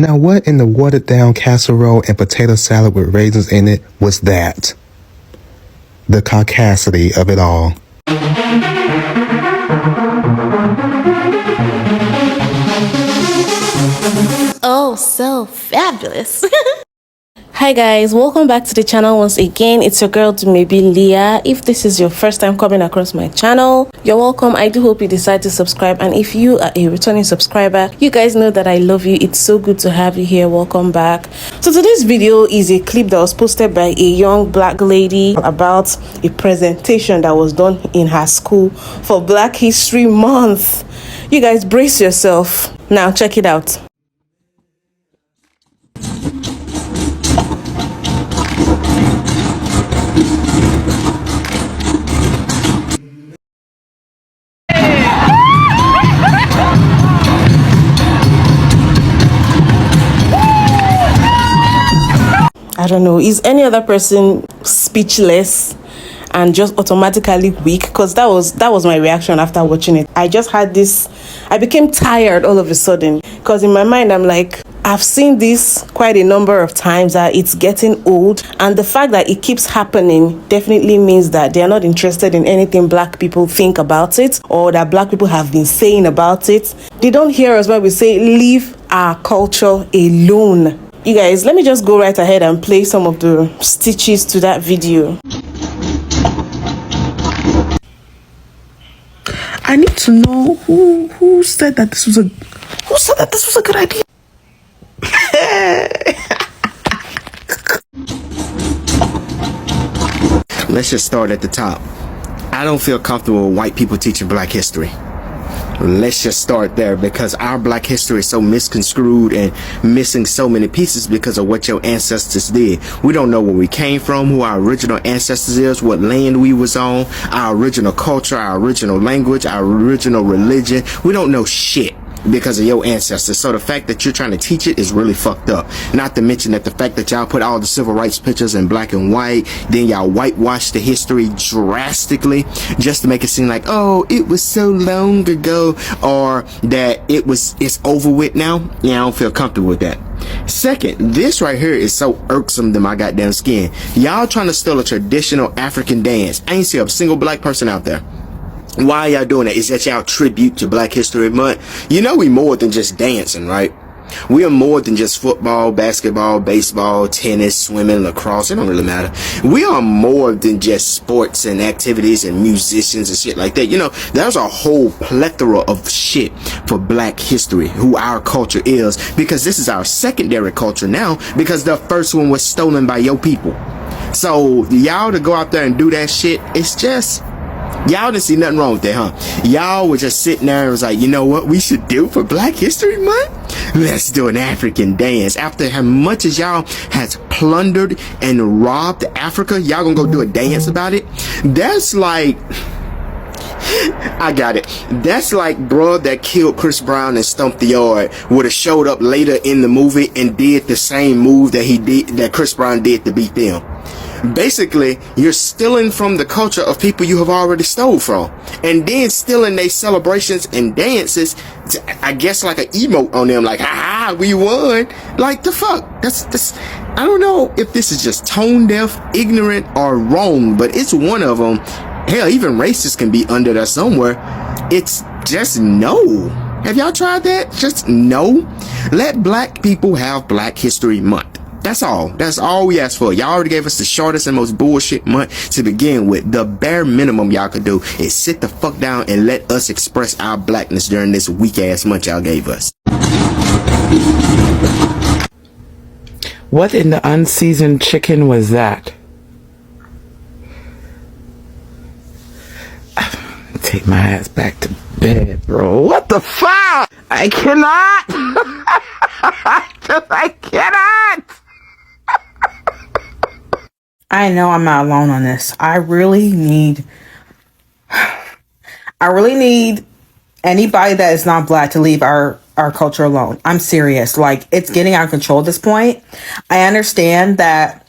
Now what in the watered down casserole and potato salad with raisins in it was that? The caucasity of it all. Oh, so fabulous. Hi guys, welcome back to the channel once again. It's your girl Dumebi Leah. If this is your first time coming across my channel, you're welcome. I do hope you decide to subscribe, and if you are a returning subscriber, you guys know that I love you. It's so good to have you here. Welcome back. So today's video is a clip that was posted by a young black lady about a presentation that was done in her school for Black History Month. You guys brace yourself. Now check it out. I don't know, is any other person speechless and just automatically weak? Because that was my reaction after watching it. I just had this, I became tired all of a sudden, because in my mind I'm like, I've seen this quite a number of times, that it's getting old, and the fact that it keeps happening definitely means that they're not interested in anything black people think about it, or that black people have been saying about it. They don't hear us when we say leave our culture alone. You guys, let me just go right ahead and play some of the stitches to that video. I need to know who said that this was a good idea. Let's just start at the top. I don't feel comfortable with white people teaching black history. Let's just start there, because our black history is so misconstrued and missing so many pieces because of what your ancestors did. We don't know where we came from, who our original ancestors is, what land we was on, our original culture, our original language, our original religion. We don't know shit because of your ancestors. So the fact that you're trying to teach it is really fucked up. Not to mention that the fact that y'all put all the civil rights pictures in black and white, then y'all whitewash the history drastically just to make it seem like, oh, it was so long ago, or that it's over with now. Yeah, I don't feel comfortable with that. Second, this right here is so irksome to my goddamn skin. Y'all trying to steal a traditional African dance. I ain't see a single black person out there. Why y'all doing that? Is that y'all tribute to Black History Month? You know we more than just dancing, right? We are more than just football, basketball, baseball, tennis, swimming, lacrosse. It don't really matter. We are more than just sports and activities and musicians and shit like that. You know, there's a whole plethora of shit for black history, who our culture is, because this is our secondary culture now, because the first one was stolen by your people. So y'all to go out there and do that shit, it's just... Y'all didn't see nothing wrong with that, huh? Y'all were just sitting there and was like, you know what we should do for Black History Month? Let's do an African dance. After how much as y'all has plundered and robbed Africa, y'all gonna go do a dance about it? That's like... I got it. That's like bro that killed Chris Brown and Stumped the Yard would have showed up later in the movie and did the same move that he did, that Chris Brown did to beat them. Basically, you're stealing from the culture of people you have already stole from, and then stealing their celebrations and dances to, I guess, like an emote on them, like, ha, we won. Like, the fuck? That's, I don't know if this is just tone deaf, ignorant, or wrong, but it's one of them. Hell, even racists can be under there somewhere. It's just no. Have y'all tried that? Just no. Let black people have Black History Month. That's all. That's all we asked for. Y'all already gave us the shortest and most bullshit month to begin with. The bare minimum y'all could do is sit the fuck down and let us express our blackness during this weak ass month y'all gave us. What in the unseasoned chicken was that? Take my ass back to bed, bro. What the fuck? I cannot. I cannot. I know I'm not alone on this. I really need anybody that is not black to leave our culture alone. I'm serious. Like, it's getting out of control at this point. I understand that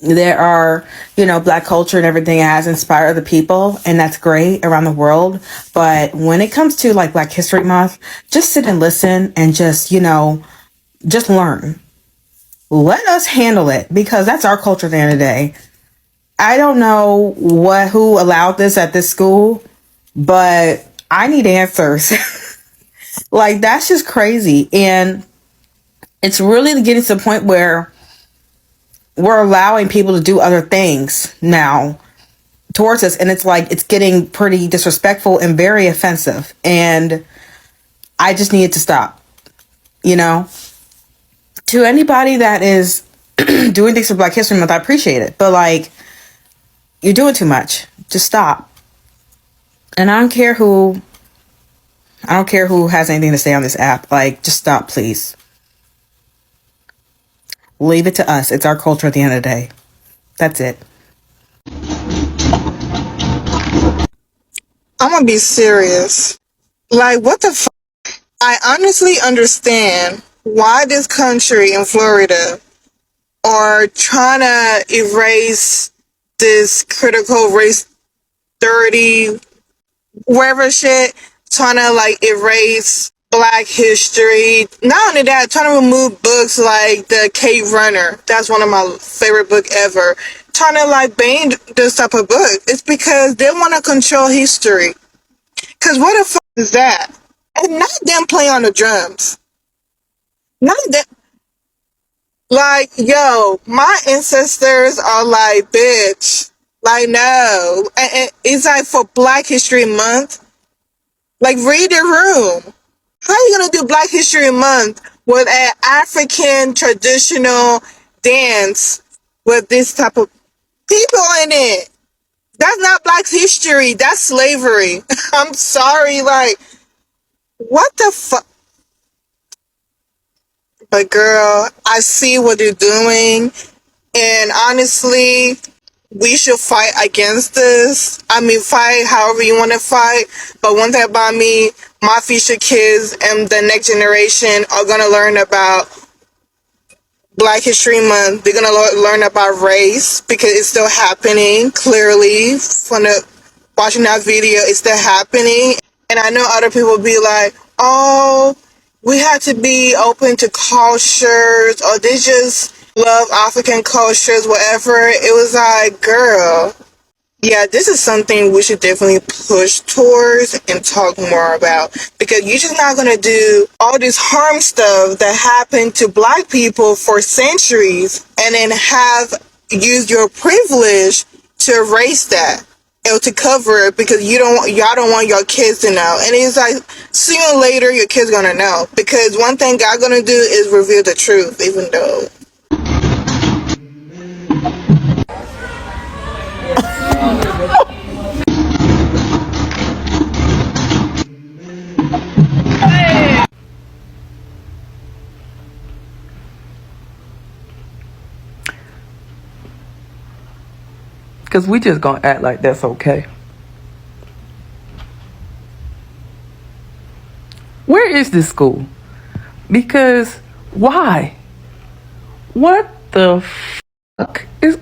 there are, black culture and everything has inspired other people, and that's great around the world. But when it comes to like Black History Month, just sit and listen and just, just learn. Let us handle it, because that's our culture at the end of the day. I don't know who allowed this at this school, but I need answers. Like, that's just crazy. And it's really getting to the point where we're allowing people to do other things now towards us, and it's like it's getting pretty disrespectful and very offensive, and I just need it to stop. To anybody that is doing things for Black History Month, I appreciate it, but like, you're doing too much. Just stop. And I don't care who has anything to say on this app. Like, just stop, please. Leave it to us. It's our culture at the end of the day. That's it. I'm gonna be serious. Like, what the fuck? I honestly understand why this country in Florida are trying to erase this critical race 30, wherever shit, trying to like erase Black history. Not only that, trying to remove books like the Cave Runner. That's one of my favorite book ever. Trying to like ban this type of book. It's because they want to control history. Cause what the fuck is that? And not them playing on the drums. Not them. Like, yo, my ancestors are like, bitch. Like, no. And it's like for Black History Month. Like, read the room. How are you gonna do Black History Month with an African traditional dance with this type of people in it? That's not Black history. That's slavery. I'm sorry. Like, what the fuck? But girl, I see what you're doing. And honestly, we should fight against this. I mean, fight however you want to fight. But one thing about me, my future kids and the next generation are going to learn about Black History Month. They're going to learn about race because it's still happening. Clearly, from watching that video, it's still happening. And I know other people will be like, oh, we have to be open to cultures, or they just love African cultures, whatever. It was like, girl, yeah, this is something we should definitely push towards and talk more about, because you're just not gonna do all this harm stuff that happened to Black people for centuries and then use your privilege to erase that or to cover it because y'all don't want your kids to know. And it's like, sooner or later your kids gonna know, because one thing God gonna do is reveal the truth, even though Because we just gonna act like that's okay. Where is this school? Because why? What the fuck is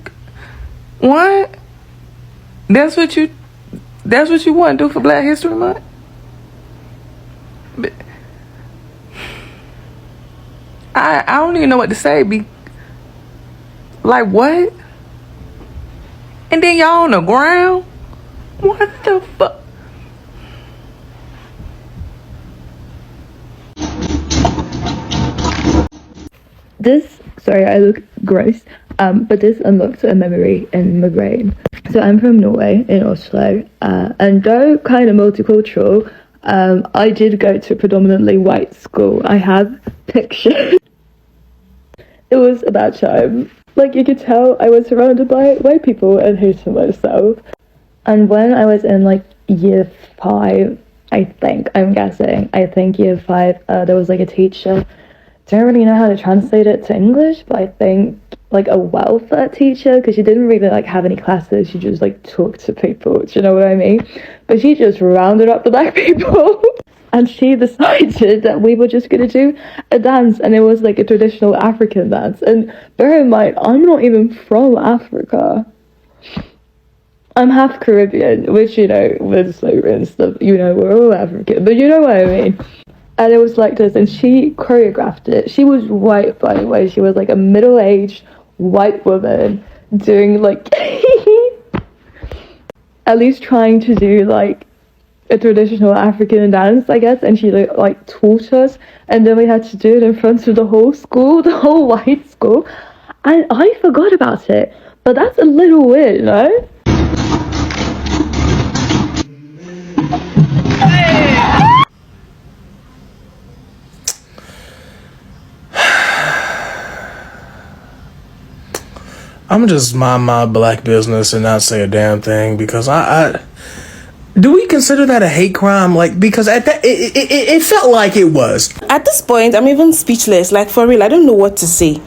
what? That's what you want to do for Black History Month? But I don't even know what to say. Like what? And then y'all on the ground? What the fuck? Sorry, I look gross, but this unlocked a memory in my brain. So I'm from Norway, in Oslo, and though kind of multicultural, I did go to a predominantly white school. I have pictures. It was a bad time. Like, you could tell I was surrounded by white people and hated myself. And when I was in, like, year 5, I think year 5, there was, like, a teacher. Don't really know how to translate it to English, but I think, like, a welfare teacher, because she didn't really, like, have any classes. She just, like, talked to people, do you know what I mean? But she just rounded up the Black people. And she decided that we were just going to do a dance, and it was like a traditional African dance. And bear in mind, I'm not even from Africa. I'm half Caribbean, which, with slavery and stuff, we're all African, but you know what I mean. And it was like this, and she choreographed it. She was white, by the way. She was like a middle-aged white woman doing like at least trying to do like a traditional African dance, I guess. And she like taught us, and then we had to do it in front of the whole school, the whole white school. And I forgot about it, but that's a little weird, no? I'm just mind my black business and not say a damn thing, because I do we consider that a hate crime? Like, because at that it felt like it was. At this point, I'm even speechless. Like, for real, I don't know what to say.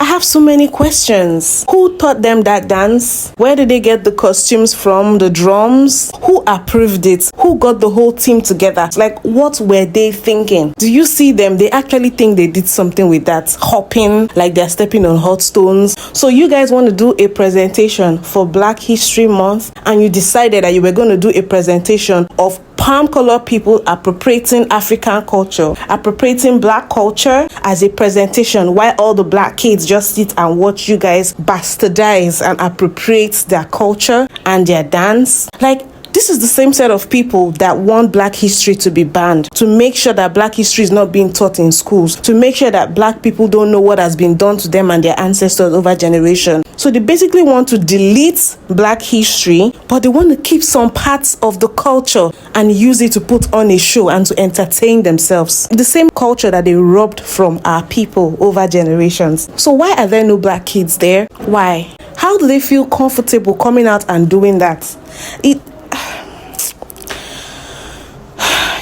I have so many questions. Who taught them that dance? Where did they get the costumes from? The drums? Who approved it? Who got the whole team together? Like, what were they thinking? Do you see them? They actually think they did something with that, hopping like they're stepping on hot stones. So you guys want to do a presentation for Black History Month, and you decided that you were going to do a presentation of palm color people appropriating African culture, appropriating black culture as a presentation, while all the black kids just sit and watch you guys bastardize and appropriate their culture and their dance. Like, this is the same set of people that want Black history to be banned, to make sure that Black history is not being taught in schools, to make sure that Black people don't know what has been done to them and their ancestors over generations. So they basically want to delete Black history, but they want to keep some parts of the culture and use it to put on a show and to entertain themselves. The same culture that they robbed from our people over generations. So why are there no Black kids there? Why? How do they feel comfortable coming out and doing that?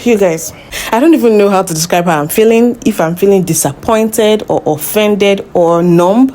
You guys, I don't even know how to describe how I'm feeling. If I'm feeling disappointed or offended or numb,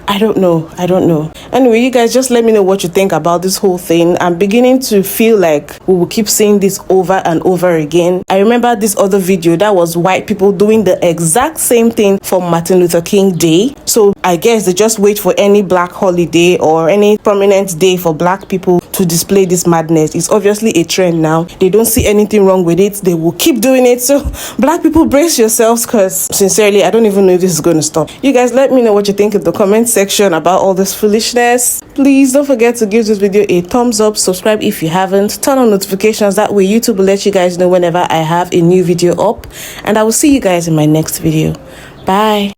I don't know. Anyway, you guys, just let me know what you think about this whole thing. I'm beginning to feel like we will keep seeing this over and over again. I remember this other video that was white people doing the exact same thing for Martin Luther King Day. So I guess they just wait for any black holiday or any prominent day for black people to display this madness. It's obviously a trend now. They don't see anything wrong with it. They will keep doing it. So black people, brace yourselves, because sincerely, I don't even know if this is going to stop. You guys, let me know what you think in the comment section about all this foolishness. Please don't forget to give this video a thumbs up, subscribe if you haven't, turn on notifications. That way YouTube will let you guys know whenever I have a new video up. And I will see you guys in my next video. Bye.